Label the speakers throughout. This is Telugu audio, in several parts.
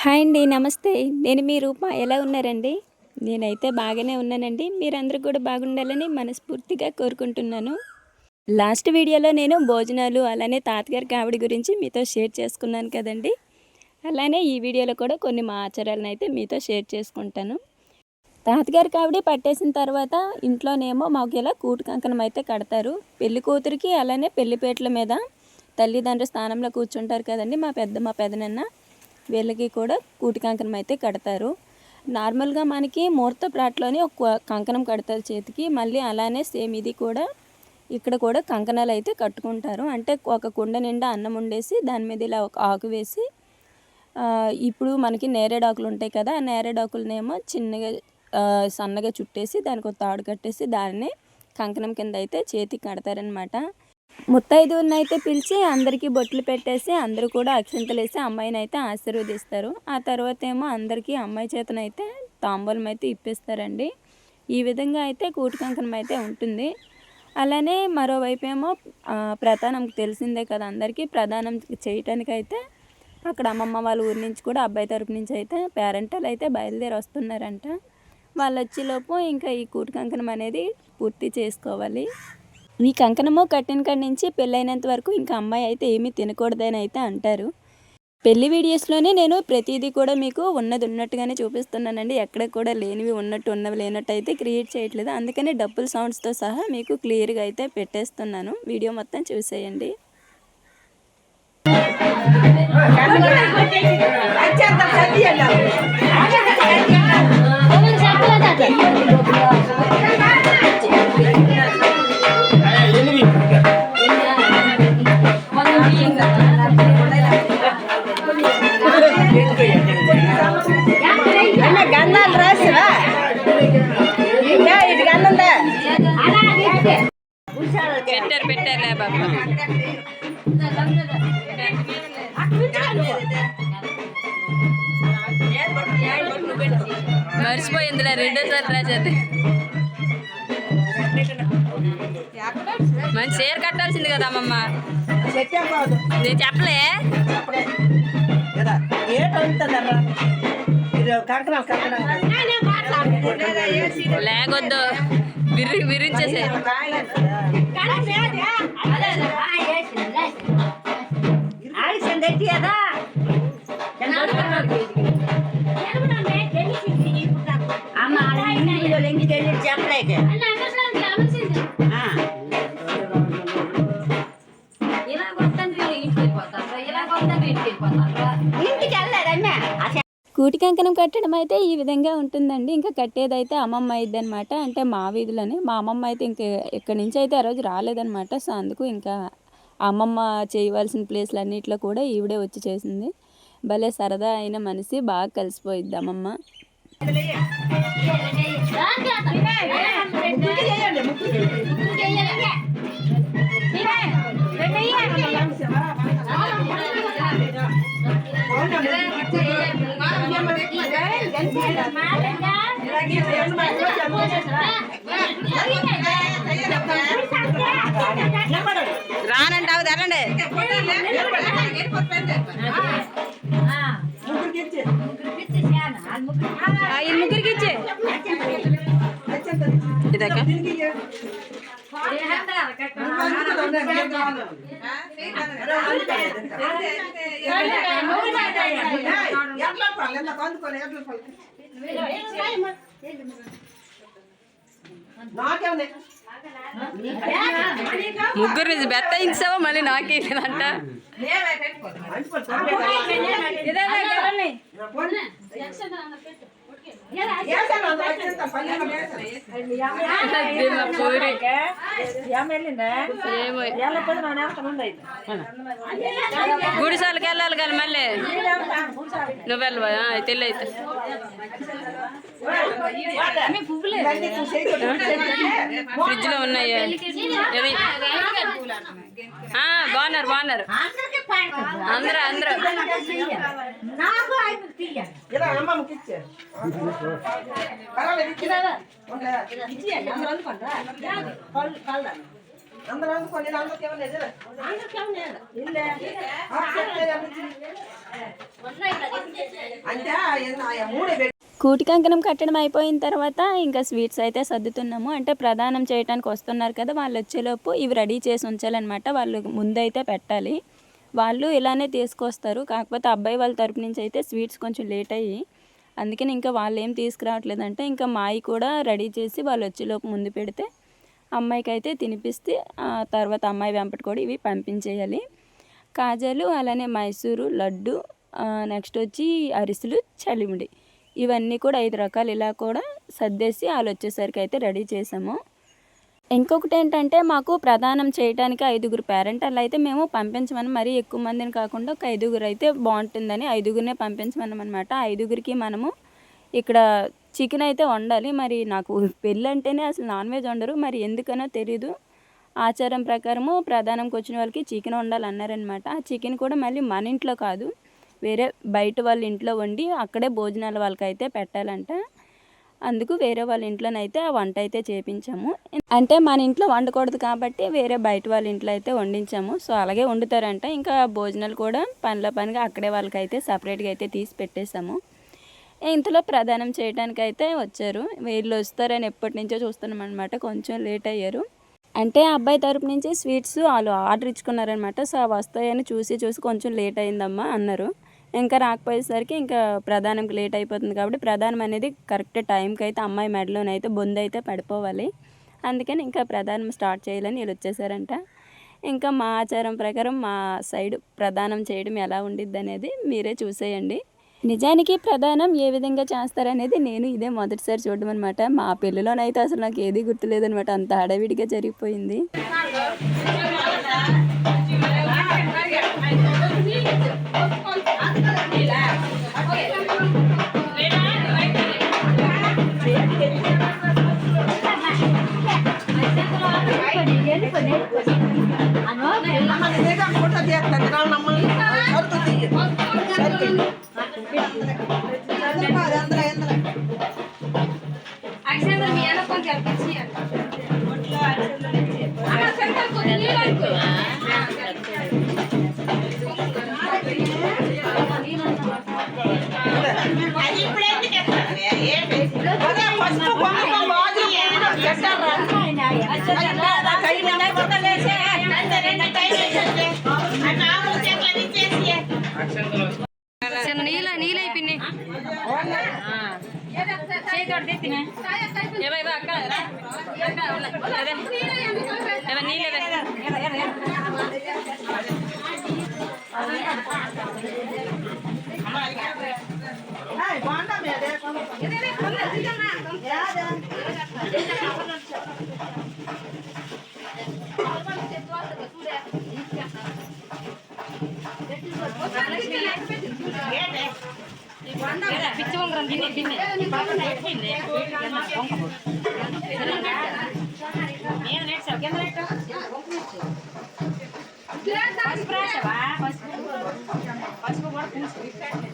Speaker 1: హాయ్ అండి, నమస్తే. నేను మీ రూప. ఎలా ఉన్నారండి? నేనైతే బాగానే ఉన్నానండి. మీరందరూ కూడా బాగుండాలని మనస్ఫూర్తిగా కోరుకుంటున్నాను. లాస్ట్ వీడియోలో నేను భోజనాలు అలానే తాతగారి కావిడి గురించి మీతో షేర్ చేసుకున్నాను కదండి. అలానే ఈ వీడియోలో కూడా కొన్ని మా ఆచారాలను అయితే మీతో షేర్ చేసుకుంటాను. తాతగారి కావిడి పట్టేసిన తర్వాత ఇంట్లోనేమో మాకు ఇలా కూటు కంకణం అయితే కడతారు. పెళ్లి కూతురికి అలానే పెళ్లిపేటల మీద తల్లిదండ్రుల స్థానంలో కూర్చుంటారు కదండి. మా పెదనాన్న వీళ్ళకి కూడా కూటి కంకణం అయితే కడతారు. నార్మల్గా మనకి ముహూర్త ప్రాట్లోనే ఒక కంకణం కడతారు చేతికి. మళ్ళీ అలానే సేమ్ ఇది కూడా ఇక్కడ కూడా కంకణాలు అయితే కట్టుకుంటారు. అంటే ఒక కుండ నిండా అన్నం వండేసి దాని మీద ఇలా ఒక ఆకు వేసి ఇప్పుడు మనకి నేరేడాకులు ఉంటాయి కదా, ఆ నేరేడాకులనేమో చిన్నగా సన్నగా చుట్టేసి దానికి ఒక తాడు కట్టేసి దాన్ని కంకణం కింద అయితే చేతికి కడతారనమాట. ముత్తైదువులను అయితే పిలిచి అందరికీ బొట్లు పెట్టేసి అందరూ కూడా అక్షింతలు వేసి అమ్మాయిని అయితే ఆశీర్వదిస్తారు. ఆ తర్వాత ఏమో అందరికీ అమ్మాయి చేతనైతే తాంబూలం అయితే ఇప్పిస్తారండి. ఈ విధంగా అయితే కూటు కంకణం అయితే ఉంటుంది. అలానే మరోవైపు ఏమో ప్రధానం తెలిసిందే కదా అందరికీ. ప్రధానం చేయటానికైతే అక్కడ అమ్మమ్మ వాళ్ళ ఊరి నుంచి కూడా అబ్బాయి తరపు నుంచి అయితే పేరెంటలు అయితే బయలుదేరి వస్తున్నారంట. వాళ్ళు వచ్చేలోపు ఇంకా ఈ కూటు కంకణం అనేది పూర్తి చేసుకోవాలి. ఈ కంకణము కట్టిన కాడి నుంచి పెళ్ళైనంత వరకు ఇంకా అమ్మాయి అయితే ఏమీ తినకూడదని అయితే అంటారు. పెళ్లి వీడియోస్లోనే నేను ప్రతిదీ కూడా మీకు ఉన్నది ఉన్నట్టుగానే చూపిస్తున్నానండి. ఎక్కడ కూడా లేనివి ఉన్నట్టు ఉన్నవి లేనట్టు అయితే క్రియేట్ చేయట్లేదు. అందుకని డబ్బుల సౌండ్స్తో సహా మీకు క్లియర్గా అయితే పెట్టేస్తున్నాను. వీడియో మొత్తం చూసేయండి.
Speaker 2: గంధాలు రాసివా ఇది గంధందా
Speaker 1: పెట్టారులే బాబు. మర్చిపోయిందిలే, రెండోసారి రాసేది. మంచి చీర కట్టాల్సింది కదా అమ్మమ్మ. నేను చెప్పలే లేకొద్దు, విరించేసే.
Speaker 2: చెప్పలేక
Speaker 1: కూటి కంకణం కట్టడం అయితే ఈ విధంగా ఉంటుందండి. ఇంకా కట్టేదైతే అమ్మమ్మ అయింది అనమాట. అంటే మా వీధిలోనే మా అమ్మమ్మ అయితే ఇంకా ఇక్కడి నుంచి అయితే ఆ రోజు రాలేదనమాట. సో అందుకు ఇంకా అమ్మమ్మ చేయవలసిన ప్లేస్లు అన్నింటిలో కూడా ఈవిడే వచ్చి చేసింది. భలే సరదా అయిన మనిషి, బాగా కలిసిపోయిద్ది అమ్మమ్మ.
Speaker 2: రానంటావు తరండి.
Speaker 1: ఈ ముగ్గురికి ఇచ్చే ఇదక్క ముగ్గురు నుంచి బెత్తాయించావా మళ్ళీ నాకే లేదంట. గుడిసాలకి వెళ్ళాలి కానీ మళ్ళీ నువ్వు వెళ్ళవా? తెల్లి అయితే ఫ్రిడ్జ్ లో ఉన్నాయా? బాగున్నారు అందరూ
Speaker 2: అందరూ
Speaker 1: కూటి కంకణం కట్టడం అయిపోయిన తర్వాత ఇంకా స్వీట్స్ అయితే సర్దుతున్నాము. అంటే ప్రదానం చేయడానికి వస్తున్నారు కదా, వాళ్ళు వచ్చేలోపు ఇవి రెడీ చేసి ఉంచాలన్నమాట. వాళ్ళు ముందైతే పెట్టాలి. వాళ్ళు ఇలానే తీసుకొస్తారు. కాకపోతే అబ్బాయి వాళ్ళ తరపు నుంచి అయితే స్వీట్స్ కొంచెం లేట్ అయ్యి, అందుకని ఇంకా వాళ్ళు ఏం తీసుకురావట్లేదంటే ఇంకా మాయి కూడా రెడీ చేసి వాళ్ళు వచ్చేలోపు ముందు పెడితే అమ్మాయికి అయితే తినిపిస్తే తర్వాత అమ్మాయి వెంపటి కూడా ఇవి పంపించేయాలి. కాజాలు, అలానే మైసూరు లడ్డు, నెక్స్ట్ వచ్చి అరిసెలు, చలిమిడి, ఇవన్నీ కూడా 5 రకాలు ఇలా కూడా సర్దేసి వాళ్ళు వచ్చేసరికి అయితే రెడీ చేసాము. ఇంకొకటి ఏంటంటే మాకు ప్రదానం చేయడానికి 5గురు పేరెంట్ అలా అయితే మేము పంపించమని, మరీ ఎక్కువ మందిని కాకుండా ఒక 5గురు అయితే బాగుంటుందని 5గురినే పంపించమన్నమాట. 5గురికి మనము ఇక్కడ చికెన్ అయితే వండాలి. మరి నాకు పెళ్ళి అంటేనే అసలు నాన్ వెజ్ వండరు, మరి ఎందుకనో తెలీదు. ఆచారం ప్రకారము ప్రదానంకి వచ్చిన వాళ్ళకి చికెన్ వండాలన్నారనమాట. ఆ చికెన్ కూడా మళ్ళీ మన ఇంట్లో కాదు, వేరే బయట వాళ్ళ ఇంట్లో వండి అక్కడే భోజనాలు వాళ్ళకైతే పెట్టాలంట. అందుకు వేరే వాళ్ళ ఇంట్లోనైతే ఆ వంట అయితే చేపించాము. అంటే మన ఇంట్లో వండకూడదు కాబట్టి వేరే బయట వాళ్ళ ఇంట్లో అయితే వండించాము. సో అలాగే వండుతారంట. ఇంకా భోజనాలు కూడా పనిగా అక్కడే వాళ్ళకైతే సపరేట్గా అయితే తీసి పెట్టేశాము. ఇంతలో ప్రదానం చేయడానికి అయితే వచ్చారు. వీళ్ళు వస్తారని ఎప్పటి నుంచో చూస్తున్నాం అనమాట. కొంచెం లేట్ అయ్యారు. అంటే అబ్బాయి తరపు నుంచి స్వీట్స్ వాళ్ళు ఆర్డర్ ఇచ్చుకున్నారనమాట. సో అవి వస్తాయని చూసి కొంచెం లేట్ అయిందమ్మా అన్నారు. ఇంకా రాకపోయేసరికి ఇంకా ప్రధానంకి లేట్ అయిపోతుంది కాబట్టి ప్రధానం అనేది కరెక్ట్ టైంకి అయితే అమ్మాయి మెడలోనైతే బొందు అయితే పడిపోవాలి. అందుకని ఇంకా ప్రధానం స్టార్ట్ చేయాలని వీళ్ళు వచ్చేసారంట. ఇంకా మా ఆచారం ప్రకారం మా సైడ్ ప్రదానం చేయడం ఎలా ఉండిద్ది అనేది మీరే చూసేయండి. నిజానికి ప్రదానం ఏ విధంగా చేస్తారనేది నేను ఇదే మొదటిసారి చూడడం అనమాట. మా పెళ్ళిలోనైతే అసలు నాకు ఏది గుర్తులేదనమాట, అంత హడావిడిగా జరిగిపోయింది.
Speaker 3: నీళ్ళ పిన్ని పిచ్చి ఉంగరం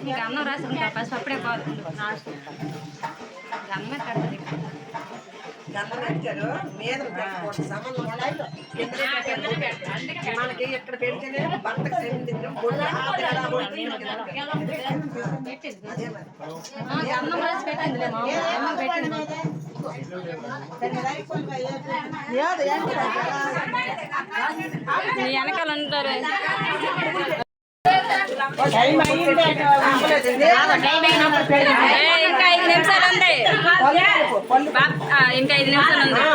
Speaker 3: నీకు అన్నం రాసుకుంటా పసుపు అప్పుడే కాదు అన్నమే కడతారు.
Speaker 2: మనకి ఎక్కడ పెడితేనే భర్తకు
Speaker 3: అన్నం రాసి పెట్టింది మీ వెనకాల ఉంటారు. ఇంకా 5 నిమిషాలు ఉంది, ఇంకా 5 నిమిషాలు ఉంది.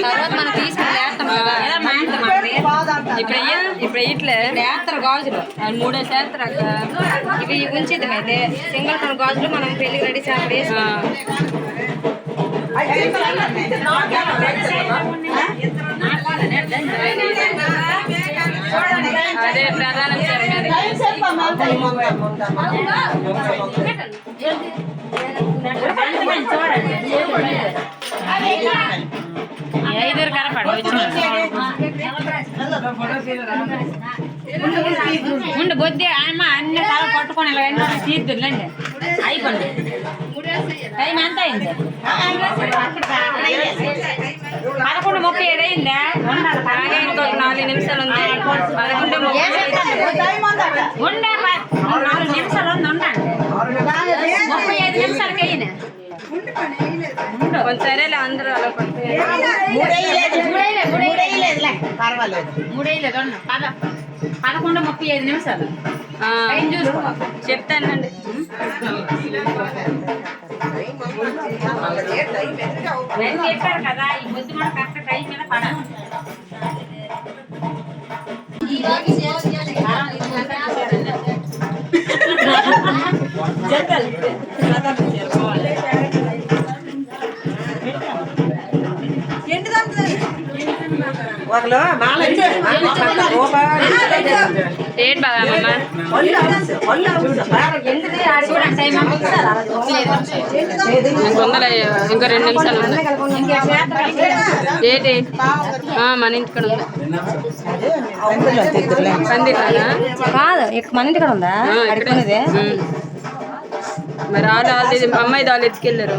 Speaker 3: తర్వాత మనం తీసుకుని వేస్తాం కదా, ఇప్పుడు ఇట్లే వేస్తారు గాజులు 3 వేస్తారు అక్క. ఇవి ఉంచిద్ది అయితే సింగిల్ టన్ గాజులు మనం పెళ్లికి రెడీ చేపలు వేసి అదే ప్రధానం చూడండి. ఉండు బొద్ది ఆయమ్మ అన్ని తల పట్టుకొని ఇలా ఎన్నో తీద్దులేండి అయిపోండి టైం ఎంత అయింది 11:37 అయిందా అలాగే ఇంకో 4 నిమిషాలు ఉంది 11:37 ఉండే 4 నిమిషాలు ఉంది ఉండండి 35 నిమిషాలకి అయినా సరేలే అందరూ అలా
Speaker 2: పర్వాలేదు
Speaker 3: 11:35 నిమిషాలు చూసుకో చెప్తానండి చెప్పారు కదా ఈ బుద్ధి మన కరెక్ట్ టైం మీద పడాలి ఏంటి బాగా ఇంకో 2 నిమిషాలు ఏంటి మన ఇంటికాడ ఉందా కాదు మన ఇంటికాడ ఉందా మరి వాళ్ళు అమ్మాయి వాళ్ళు ఎత్తుకెళ్ళారు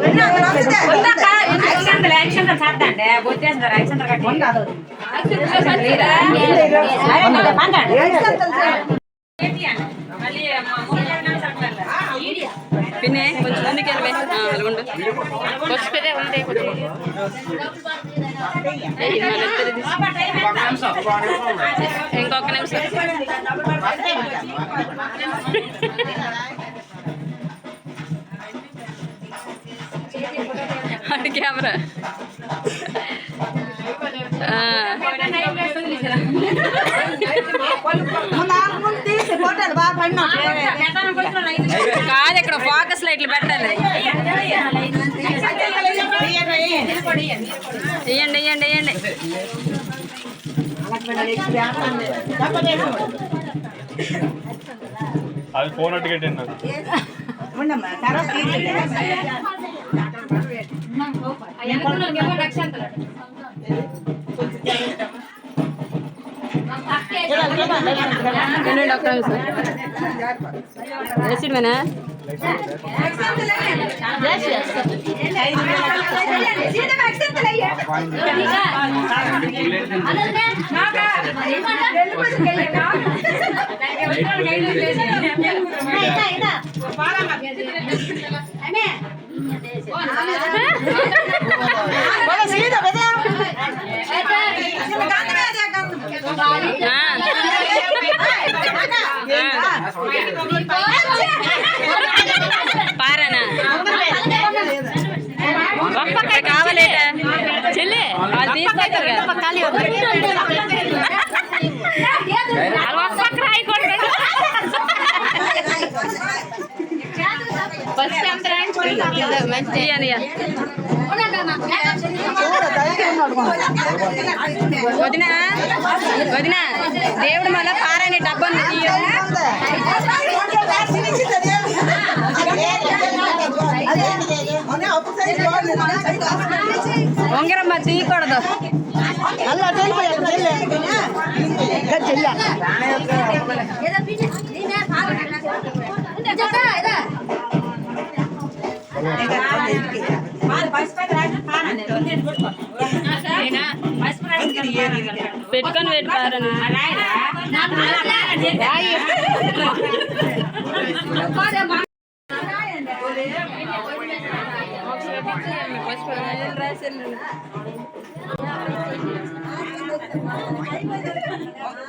Speaker 3: పిన్నే కొంచెం ముందుకు వెళ్ళిపోయి ఇంకొక నిమిషం అటు కెమెరా కాదు ఇక్కడ ఫోకస్ లైట్లు పెట్టాలి వేయండి వేయండి వేయండి
Speaker 4: అది ఫోన్ అట్టుకెట్టి
Speaker 1: వేసిడమేనా పారానా ఒక్క కావాలి చెల్లి వాళ్ళు తీసుకొస్తారు వదినా వదినా దేవుడు మళ్ళా పారాని డబ్బా ఉంగరమ్మ తీయకూడదు పెట్టుకొని పెట్టుకోరని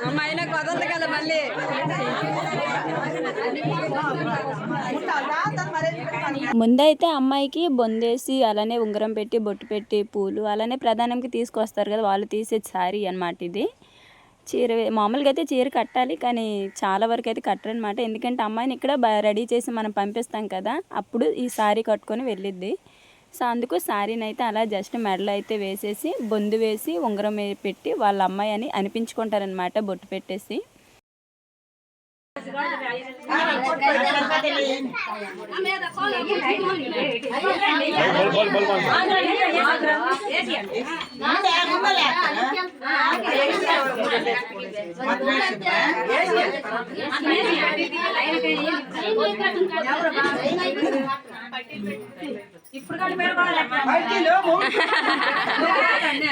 Speaker 1: అమ్మాయినా కుదరదు కదా మళ్ళీ ముందైతే అమ్మాయికి బొందేసి అలానే ఉంగరం పెట్టి బొట్టు పెట్టి పూలు అలానే ప్రధానంకి తీసుకొస్తారు కదా వాళ్ళు తీసే శారీ అన్నమాట ఇది చీర మామూలుగా అయితే చీర కట్టాలి కానీ చాలా వరకు అయితే కట్టరనమాట ఎందుకంటే అమ్మాయిని ఇక్కడ రెడీ చేసి మనం పంపిస్తాం కదా అప్పుడు ఈ శారీ కట్టుకొని వెళ్ళిద్ది సో అందుకు శారీని అయితే అలా జస్ట్ మెడలో అయితే వేసేసి బొందు వేసి ఉంగరం పెట్టి వాళ్ళ అమ్మాయి అని అనిపించుకుంటారనమాట బొట్టు పెట్టేసి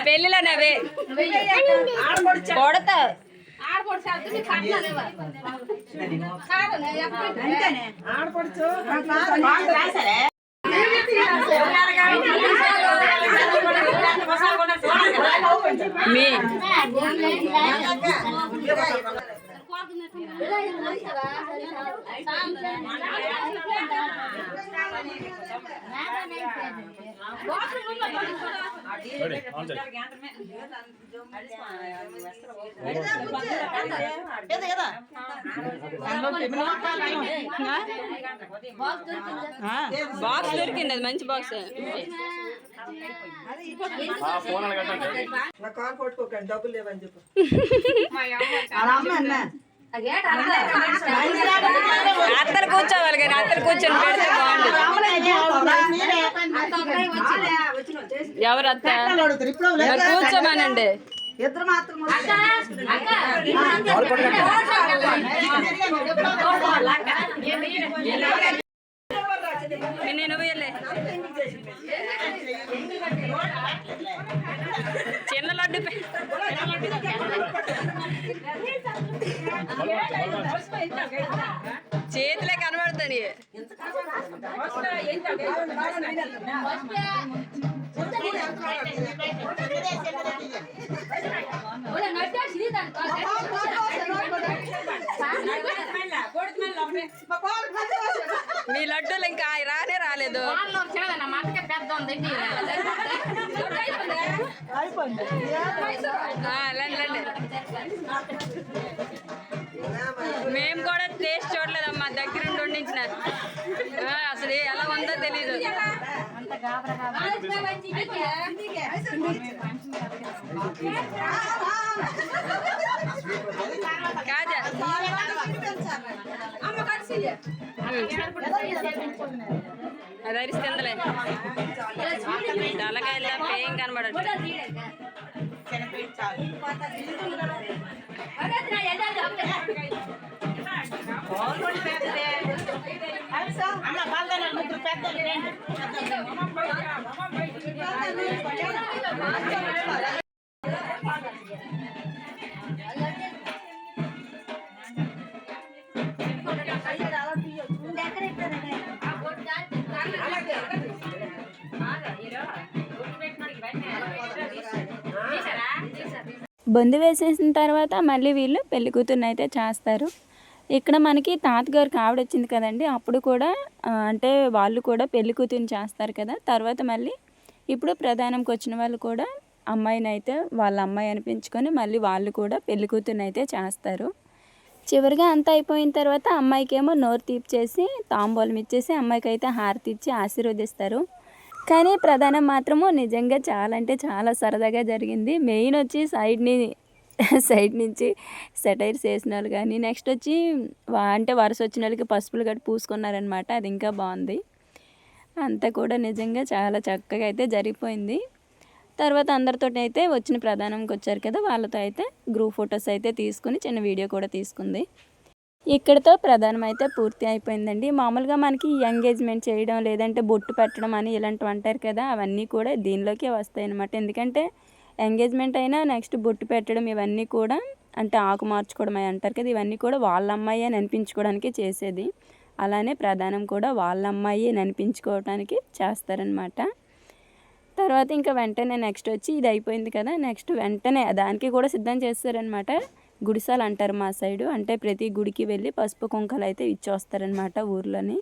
Speaker 1: పెళ్ళిలోనవే కొడతా మీ బాక్స్ దొరికింది, అది మంచి బాక్స్. అత్తలు కూర్చోవాలి కానీ అత్తలు కూర్చొని పెడితే బాగుంటుంది. ఎవరు అత్త మరి కూర్చోమానండి.
Speaker 2: ఇద్దరు మాత్రం
Speaker 1: నేను చిన్న లడ్డు చేతిలే కనబడుతుంది. మీ లడ్డూలు ఇంకా రానే రాలేదు. మేము కూడా టేస్ట్ చూడలేదమ్మా, దగ్గరుండి వండించినారు. అసలు ఎలా ఉందో తెలీదు. కాజా అది అరిస్తుందిలే. తలకాయల పేం కనబడదు. బొందు వేసేసిన తర్వాత మళ్ళీ వీళ్ళు పెళ్లి కూతుర్ని అయితే చేస్తారు. ఇక్కడ మనకి తాతగారికి ఆవిడ వచ్చింది కదండి, అప్పుడు కూడా అంటే వాళ్ళు కూడా పెళ్లి కూతుర్ని చేస్తారు కదా. తర్వాత మళ్ళీ ఇప్పుడు ప్రధానంకి వచ్చిన వాళ్ళు కూడా అమ్మాయిని అయితే వాళ్ళ అమ్మాయి అనిపించుకొని మళ్ళీ వాళ్ళు కూడా పెళ్లి కూతుర్ని అయితే చేస్తారు. చివరిగా అంతా అయిపోయిన తర్వాత అమ్మాయికి ఏమో నోరు తీపిచేసి తాంబూలం ఇచ్చేసి అమ్మాయికి అయితే హారతి ఇచ్చి ఆశీర్వదిస్తారు. కానీ ప్రధానం మాత్రము నిజంగా చాలా అంటే చాలా సరదాగా జరిగింది. మెయిన్ వచ్చి సైడ్ నుంచి సెటైర్స్ వేసిన వాళ్ళు కానీ, నెక్స్ట్ వచ్చి అంటే వరుస వచ్చిన వాళ్ళకి పసుపులు గట్టి పూసుకున్నారనమాట. అది ఇంకా బాగుంది. అంతా కూడా నిజంగా చాలా చక్కగా అయితే జరిగిపోయింది. తర్వాత అందరితో అయితే వచ్చిన ప్రధానంకి వచ్చారు కదా, వాళ్ళతో అయితే గ్రూప్ ఫొటోస్ అయితే తీసుకుని చిన్న వీడియో కూడా తీసుకుంది. ఇక్కడితో ప్రధానం అయితే పూర్తి అయిపోయిందండి. మామూలుగా మనకి ఎంగేజ్మెంట్ చేయడం లేదంటే బొట్టు పెట్టడం అని ఇలాంటివి అంటారు కదా, అవన్నీ కూడా దీనిలోకే వస్తాయి అన్నమాట. ఎందుకంటే ఎంగేజ్మెంట్ అయినా నెక్స్ట్ బొట్టు పెట్టడం ఇవన్నీ కూడా అంటే ఆకు మార్చుకోవడం అని అంటారు కదా, ఇవన్నీ కూడా వాళ్ళ అమ్మాయి అని అనిపించుకోవడానికి చేసేది. అలానే ప్రధానం కూడా వాళ్ళ అమ్మాయి అని అనిపించుకోవడానికి చేస్తారనమాట. తర్వాత ఇంకా వెంటనే నెక్స్ట్ వచ్చి ఇది అయిపోయింది కదా, నెక్స్ట్ వెంటనే దానికి కూడా సిద్ధం చేస్తారనమాట. గుడిసాలు అంటారు మా సైడు, అంటే ప్రతి గుడికి వెళ్ళి పసుపు కుంకాలు అయితే ఇచ్చొస్తారనమాట ఊర్లోని.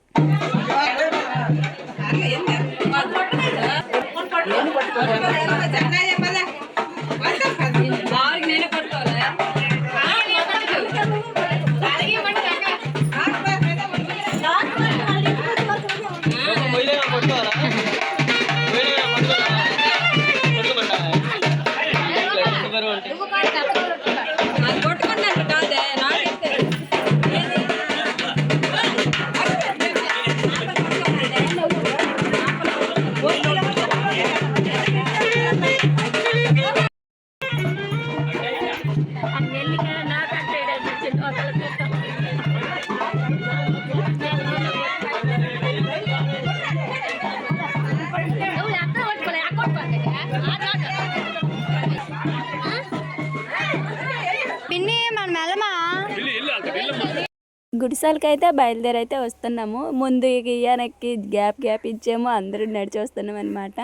Speaker 1: గుడిసాలకైతే బయలుదేరైతే వస్తున్నాము. ముందు వెనక్కి గ్యాప్ ఇచ్చేమో అందరూ నడిచి వస్తున్నాం అనమాట.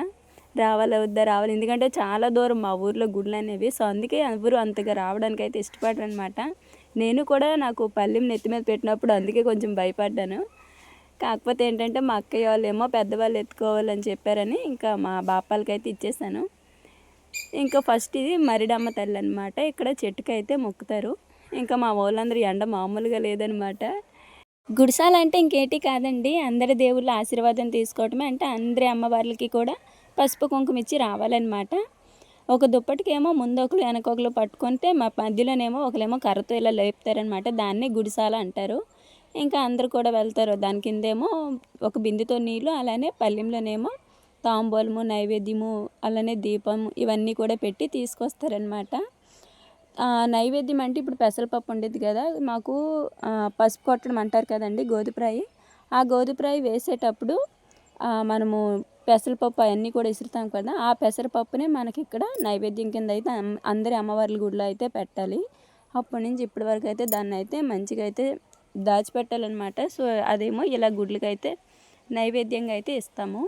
Speaker 1: రావాలి ఎందుకంటే చాలా దూరం మా ఊర్లో గుళ్ళు అనేవి. సో అందుకే ఎవరు అంతగా రావడానికి అయితే ఇష్టపడరు అనమాట. నేను కూడా నాకు పల్లెం నెత్తి మీద పెట్టినప్పుడు అందుకే కొంచెం భయపడ్డాను. కాకపోతే ఏంటంటే మా అక్కయ్య వాళ్ళు ఏమో పెద్దవాళ్ళు ఎత్తుకోవాలని చెప్పారని ఇంకా మా బాపాలకైతే ఇచ్చేసాను. ఇంకా ఫస్ట్ ఇది మరిడమ్మ తల్లి అనమాట. ఇక్కడ చెట్టుకైతే మొక్కుతారు. ఇంకా మా వాళ్ళందరూ ఎండ మామూలుగా లేదనమాట. గుడిసాలంటే ఇంకేటి కాదండి, అందరి దేవుళ్ళ ఆశీర్వాదం తీసుకోవటమే. అంటే అందరి అమ్మవార్లకి కూడా పసుపు కుంకుమ ఇచ్చి రావాలన్నమాట. ఒక దుప్పటికేమో ముందొకరు వెనకొకరు పట్టుకుంటే మా మధ్యలోనేమో ఒకరేమో కర్రతో ఇలా లేపుతారనమాట. దాన్ని గుడిసాల అంటారు. ఇంకా అందరూ కూడా వెళ్తారు. దాని కిందేమో ఒక బిందెతో నీళ్ళు, అలానే పల్లెంలోనేమో తాంబూలము, నైవేద్యము, అలానే దీపం ఇవన్నీ కూడా పెట్టి తీసుకొస్తారనమాట. నైవేద్యం అంటే ఇప్పుడు పెసరపప్పు ఉండేది కదా, మాకు పసుపు కొట్టడం అంటారు కదండి, గోధుమరాయి. ఆ గోధుమరాయి వేసేటప్పుడు మనము పెసరపప్పు అవన్నీ కూడా ఇసురుతాం కదా, ఆ పెసరపప్పునే మనకి ఇక్కడ నైవేద్యం కింద అయితే అందరి అమ్మవార్ల గుడిలో అయితే పెట్టాలి. అప్పటి నుంచి ఇప్పటి వరకు అయితే దాన్ని అయితే మంచిగా అయితే దాచిపెట్టాలన్నమాట. సో అదేమో ఇలా గుడ్లకైతే నైవేద్యంగా అయితే ఇస్తాము.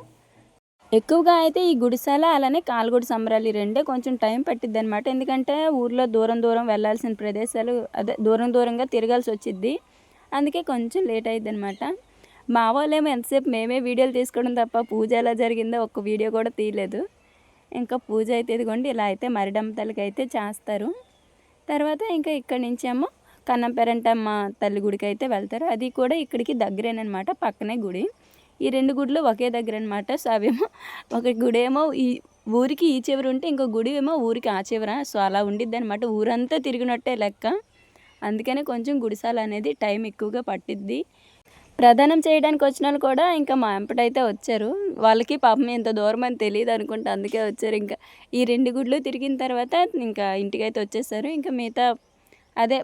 Speaker 1: ఎక్కువగా అయితే ఈ గుడిసాల అలానే కాలుగుడి సంబరాలు ఈ రెండే కొంచెం టైం పట్టిద్ది అనమాట. ఎందుకంటే ఊర్లో దూరం వెళ్ళాల్సిన ప్రదేశాలు అదే దూరంగా తిరగాల్సి వచ్చిద్ది. అందుకే కొంచెం లేట్ అయ్యిద్ది అనమాట. మా వాళ్ళేమో ఎంతసేపు మేమే వీడియోలు తీసుకోవడం తప్ప పూజ ఎలా జరిగిందో ఒక్క వీడియో కూడా తీయలేదు. ఇంకా పూజ అయితే ఇదిగోండి ఇలా అయితే మరిడమ్మ తల్లికి అయితే చేస్తారు. తర్వాత ఇంకా ఇక్కడి నుంచేమో కన్నంపేరంటమ్మ తల్లి గుడికి అయితే వెళ్తారు. అది కూడా ఇక్కడికి దగ్గరేనమాట, పక్కనే గుడి. ఈ రెండు గుడులు ఒకే దగ్గర అనమాట. సో అవేమో ఒక గుడి ఏమో ఈ ఊరికి ఈ చివరి ఉంటే ఇంకో గుడి ఏమో ఊరికి ఆ చివర. సో అలా ఉండిద్ది అనమాట, ఊరంతా తిరిగినట్టే లెక్క. అందుకనే కొంచెం గుడిసాల అనేది టైం ఎక్కువగా పట్టిద్ది. ప్రదానం చేయడానికి వచ్చిన వాళ్ళు కూడా ఇంకా మా ఎంపటైతే వచ్చారు. వాళ్ళకి పాపం ఎంత దూరం అని తెలియదు అనుకుంటా, అందుకే వచ్చారు. ఇంకా ఈ రెండు గుడ్లు తిరిగిన తర్వాత ఇంకా ఇంటికైతే వచ్చేసారు. ఇంకా మిగతా అదే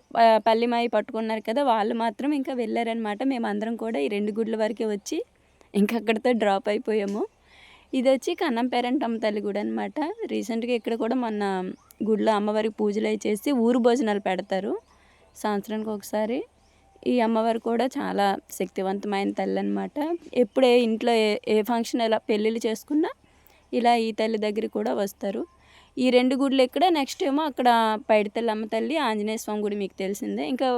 Speaker 1: పల్లిమాయి పట్టుకున్నారు కదా, వాళ్ళు మాత్రం ఇంకా వెళ్ళారనమాట. మేమందరం కూడా ఈ రెండు గుడ్ల వరకే వచ్చి ఇంకా అక్కడితో డ్రాప్ అయిపోయాము. ఇది వచ్చి కన్నంపేరంటమ్మ తల్లి గుడి అనమాట. రీసెంట్గా ఇక్కడ కూడా మొన్న గుడిలో అమ్మవారికి పూజలు అవి చేసి ఊరు భోజనాలు పెడతారు సంవత్సరానికి ఒకసారి. ఈ అమ్మవారు కూడా చాలా శక్తివంతమైన తల్లి అనమాట. ఎప్పుడే ఇంట్లో ఏ ఫంక్షన్ ఎలా పెళ్ళిళ్ళు చేసుకున్నా ఇలా ఈ తల్లి దగ్గర కూడా వస్తారు. ఈ రెండు గుడులు ఇక్కడ. నెక్స్ట్ ఏమో అక్కడ పైడితల్లి అమ్మ తల్లి, ఆంజనేయ స్వామి గుడి మీకు తెలిసిందే. ఇంకా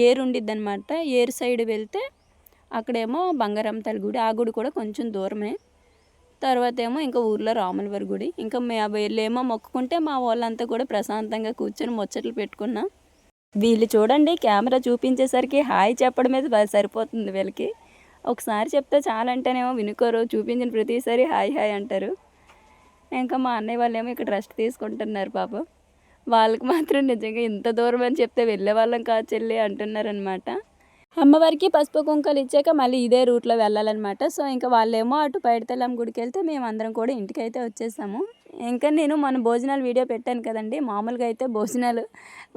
Speaker 1: ఏరు ఉండిద్ది అనమాట. ఏరు సైడ్ వెళ్తే అక్కడేమో బంగారమ్మ తల్లి గుడి, ఆ గుడి కూడా కొంచెం దూరమే. తర్వాత ఏమో ఇంకా ఊర్లో రాములవారి గుడి. ఇంకా వీళ్ళేమో మొక్కుకుంటే మా వాళ్ళంతా కూడా ప్రశాంతంగా కూర్చొని ముచ్చట్లు పెట్టుకున్నాం. వీళ్ళు చూడండి, కెమెరా చూపించేసరికి హాయ్ చెప్పడమే సరిపోతుంది వీళ్ళకి. ఒకసారి చెప్తే చాలంటేనేమో వినుకోరు, చూపించిన ప్రతిసారి హాయ్ అంటారు. ఇంకా మా అన్నయ్య వాళ్ళు ఏమో ఇక్కడ రెస్ట్ తీసుకుంటున్నారు పాపం. వాళ్ళకి మాత్రం నిజంగా ఇంత దూరం అని చెప్తే వెళ్ళే వాళ్ళం కాదు చెల్లి అంటున్నారనమాట. అమ్మవారికి పసుపు కుంకాలు ఇచ్చాక మళ్ళీ ఇదే రూట్లో వెళ్ళాలన్నమాట. సో ఇంకా వాళ్ళేమో అటు పైడితల్లమ్మ గుడికి వెళ్తే మేము అందరం కూడా ఇంటికైతే వచ్చేసాము. ఇంకా నేను మన భోజనాలు వీడియో పెట్టాను కదండి, మామూలుగా అయితే భోజనాలు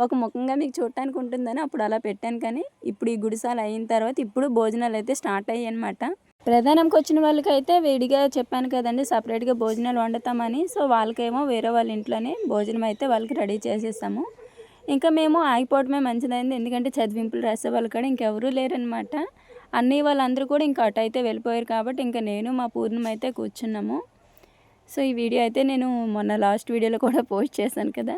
Speaker 1: ఒక ముఖంగా మీకు చూడటానికి ఉంటుందని అప్పుడు అలా పెట్టాను. కానీ ఇప్పుడు ఈ గుడిసాలు అయిన తర్వాత ఇప్పుడు భోజనాలు అయితే స్టార్ట్ అయ్యాయి అనమాట. ప్రధానంకి వచ్చిన వాళ్ళకైతే వేడిగా చెప్పాను కదండి, సపరేట్గా భోజనాలు వండుతామని. సో వాళ్ళకేమో వేరే వాళ్ళ ఇంట్లోనే భోజనం అయితే వాళ్ళకి రెడీ చేసేసాము. ఇంకా మేము ఆగిపోవడమే మంచిదైంది, ఎందుకంటే చదివింపులు రాసే వాళ్ళు కూడా ఇంకెవరూ లేరనమాట. అన్నయ్య వాళ్ళందరూ కూడా ఇంకా అటు అయితే వెళ్ళిపోయారు కాబట్టి ఇంకా నేను మా పూర్ణిమ అయితే కూర్చున్నాము. సో ఈ వీడియో అయితే నేను మొన్న లాస్ట్ వీడియోలో కూడా పోస్ట్ చేశాను కదా.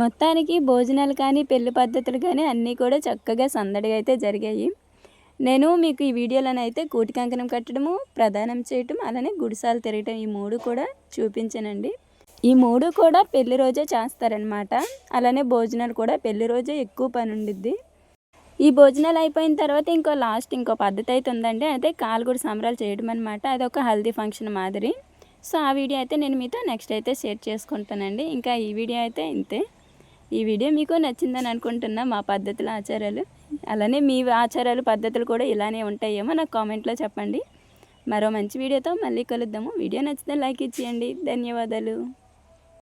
Speaker 1: మొత్తానికి భోజనాలు కానీ పెళ్లి పద్ధతులు కానీ అన్నీ కూడా చక్కగా సందడిగా అయితే జరిగాయి. నేను మీకు ఈ వీడియోలోనైతే కూటి కంకణం కట్టడము, ప్రదానం చేయటం, అలానే గుడిసాలు తిరగటం ఈ మూడు కూడా చూపించానండి. ఈ మూడు కూడా పెళ్లి రోజే చేస్తారనమాట. అలానే భోజనాలు కూడా పెళ్లి రోజే ఎక్కువ పని ఉండిద్ది. ఈ భోజనాలు అయిపోయిన తర్వాత ఇంకో పద్ధతి అయితే ఉందండి, అదే కాలుగుడి సంబరాలు చేయడం అనమాట. అదొక హల్దీ ఫంక్షన్ మాదిరి. సో ఆ వీడియో అయితే నేను మీతో నెక్స్ట్ అయితే షేర్ చేసుకుంటానండి. ఇంకా ఈ వీడియో అయితే ఇంతే. ఈ వీడియో మీకు నచ్చిందని అనుకుంటున్నా. మా పద్ధతులు, ఆచారాలు, అలానే మీ ఆచారాలు, పద్ధతులు కూడా ఇలానే ఉంటాయేమో నాకు కామెంట్లో చెప్పండి. మరో మంచి వీడియోతో మళ్ళీ కలుద్దాము. వీడియో నచ్చితే లైక్ ఇచ్చేయండి. ధన్యవాదాలు.